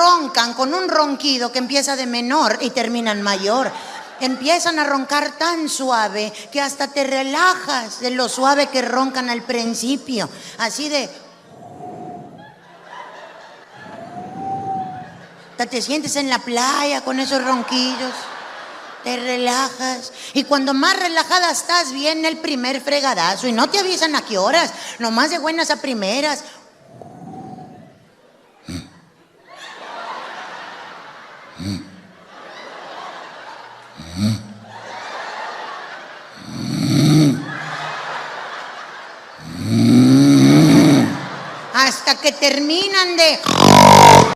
roncan con un ronquido que empieza de menor y termina en mayor. Empiezan a roncar tan suave que hasta te relajas de lo suave que roncan al principio. Así de... Te sientes en la playa con esos ronquillos. Te relajas. Y cuando más relajada estás, viene el primer fregadazo. Y no te avisan a qué horas. Nomás de buenas a primeras. Hasta que terminan de...